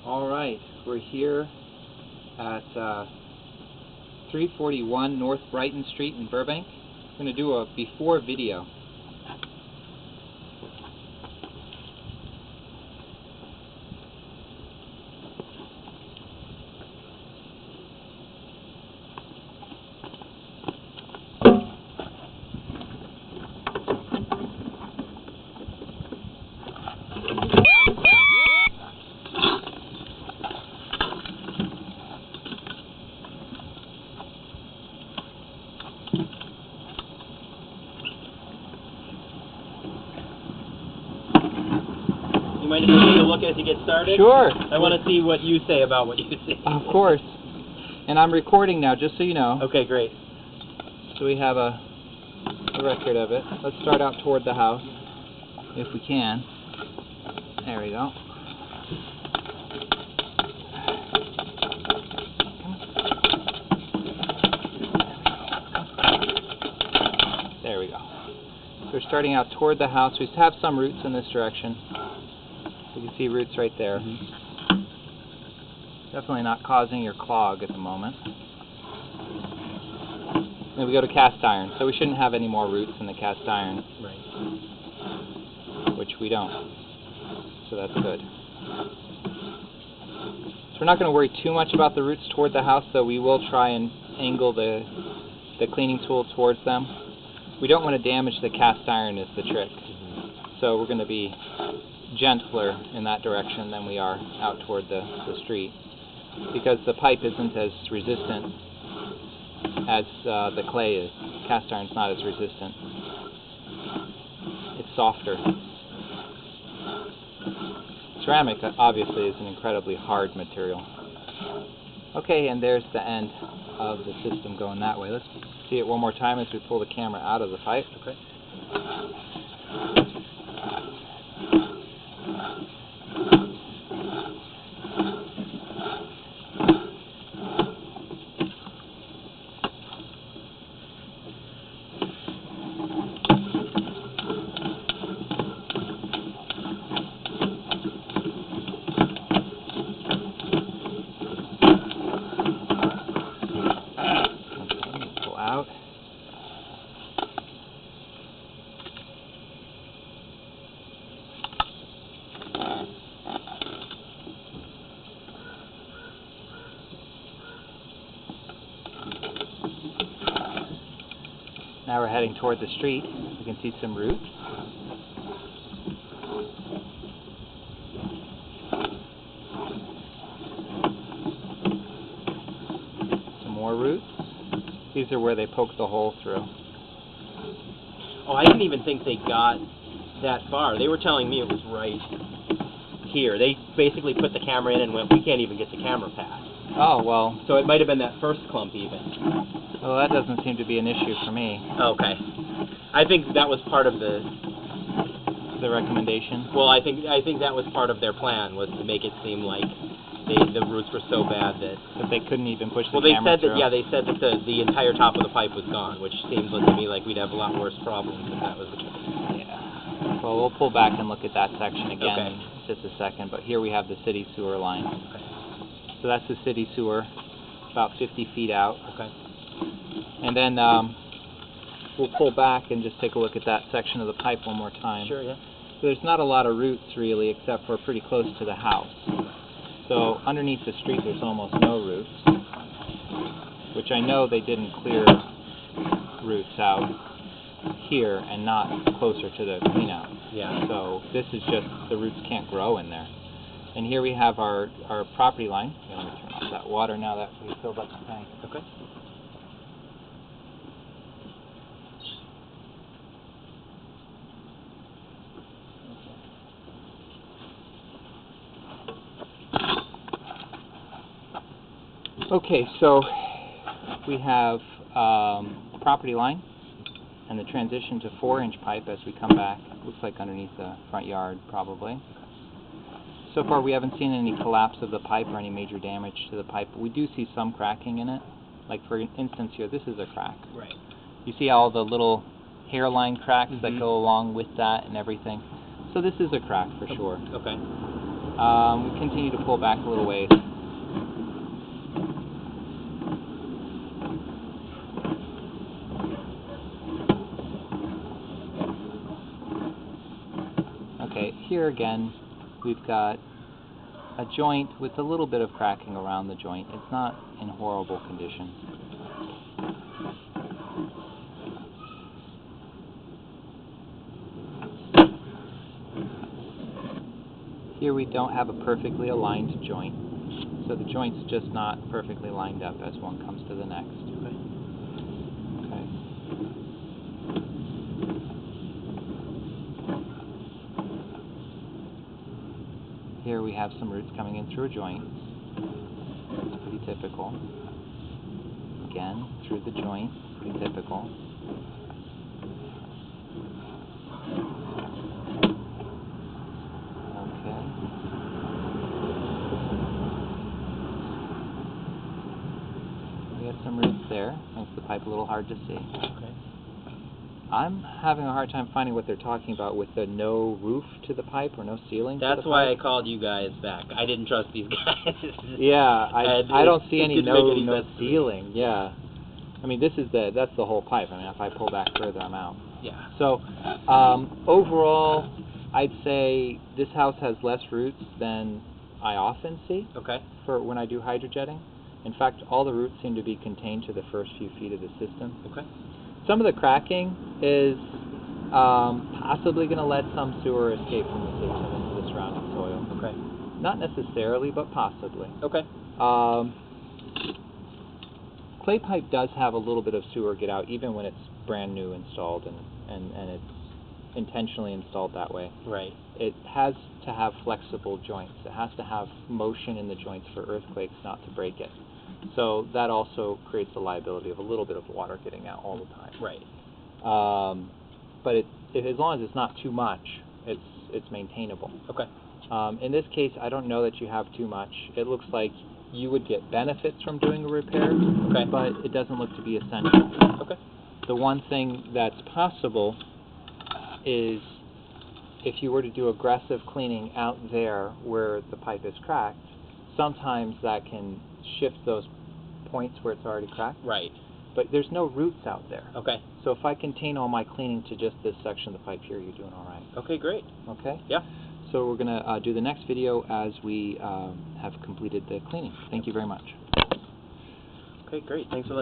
Alright, we're here at 341 North Brighton Street in Burbank. I'm going to do a before video. You mind if I take a look as you get started? Sure. I want to see what you say about what you see. Of course. And I'm recording now, just so you know. Okay, great. So we have a record of it. Let's start out toward the house, if we can. There we go. There we go. So we're starting out toward the house. We have some roots in this direction. You can see roots right there. Definitely not causing your clog at the moment. Then we go to cast iron. So we shouldn't have any more roots in the cast iron. Right. Which we don't. So that's good. So we're not going to worry too much about the roots toward the house, though we will try and angle the cleaning tool towards them. We don't want to damage the cast iron is the trick. So we're going to be gentler in that direction than we are out toward the street, because the pipe isn't as resistant as the clay is. Cast iron's not as resistant. It's softer. Ceramic obviously is an incredibly hard material. Okay, and there's the end of the system going that way. Let's see it one more time as we pull the camera out of the pipe. Okay. Pull out. Now we're heading toward the street. You can see some roots. Some more roots. These are where they poked the hole through. Oh, I didn't even think they got that far. They were telling me it was right here. They basically put the camera in and went, we can't even get the camera past. Oh, well. So it might have been that first clump even. Well, that doesn't seem to be an issue for me. Okay. I think that was part of the recommendation. Well, I think that was part of their plan, was to make it seem like the roots were so bad that they couldn't even push the camera through. Well, they said that the entire top of the pipe was gone, which seems to me like we'd have a lot worse problems if that was the case. Yeah. Well, we'll pull back and look at that section again Okay. in just a second, but here we have the city sewer line. Okay. So that's the city sewer, about 50 feet out. Okay. And then we'll pull back and just take a look at that section of the pipe one more time. Sure, yeah. So there's not a lot of roots really, except for pretty close to the house. So underneath the street there's almost no roots, which I know they didn't clear roots out here and not closer to the cleanout. Yeah. So this is just, the roots can't grow in there. And here we have our property line. Here, let me turn off that water now that we filled up the tank. Okay. Okay, so we have the property line and the transition to 4-inch pipe as we come back. Looks like underneath the front yard, probably. So far we haven't seen any collapse of the pipe or any major damage to the pipe, but we do see some cracking in it. Like for instance here, this is a crack. Right. You see all the little hairline cracks that go along with that and everything. So this is a crack for sure. Okay. We continue to pull back a little ways. Okay, here again, we've got a joint with a little bit of cracking around the joint. It's not in horrible condition. Here we don't have a perfectly aligned joint, so the joint's just not perfectly lined up as one comes to the next. Okay. Here we have some roots coming in through a joint. It's pretty typical. Again, through the joint, pretty typical. Okay. We have some roots there. Makes the pipe a little hard to see. Okay. I'm having a hard time finding what they're talking about with the no roof to the pipe or no ceiling to the pipe. That's why I called you guys back. I didn't trust these guys. Yeah, I don't see any no ceiling. Me. Yeah. I mean, that's the whole pipe. I mean, if I pull back further, I'm out. Yeah. So, overall, I'd say this house has less roots than I often see. Okay. For when I do hydrojetting. In fact, all the roots seem to be contained to the first few feet of the system. Okay. Some of the cracking is possibly going to let some sewer escape from the system into the surrounding soil. Okay. Not necessarily, but possibly. Okay. Clay pipe does have a little bit of sewer get out, even when it's brand new installed and it's intentionally installed that way. Right. It has to have flexible joints. It has to have motion in the joints for earthquakes not to break it. So that also creates the liability of a little bit of water getting out all the time. Right. But as long as it's not too much, it's maintainable. Okay. In this case, I don't know that you have too much. It looks like you would get benefits from doing a repair, okay, but it doesn't look to be essential. Okay. The one thing that's possible is if you were to do aggressive cleaning out there where the pipe is cracked, sometimes that can shift those points where it's already cracked. Right. But there's no roots out there. Okay. So if I contain all my cleaning to just this section of the pipe here, you're doing all right. Okay, great. Okay? Yeah. So we're going to do the next video as we have completed the cleaning. Thank you very much. Okay, great. Thanks for letting me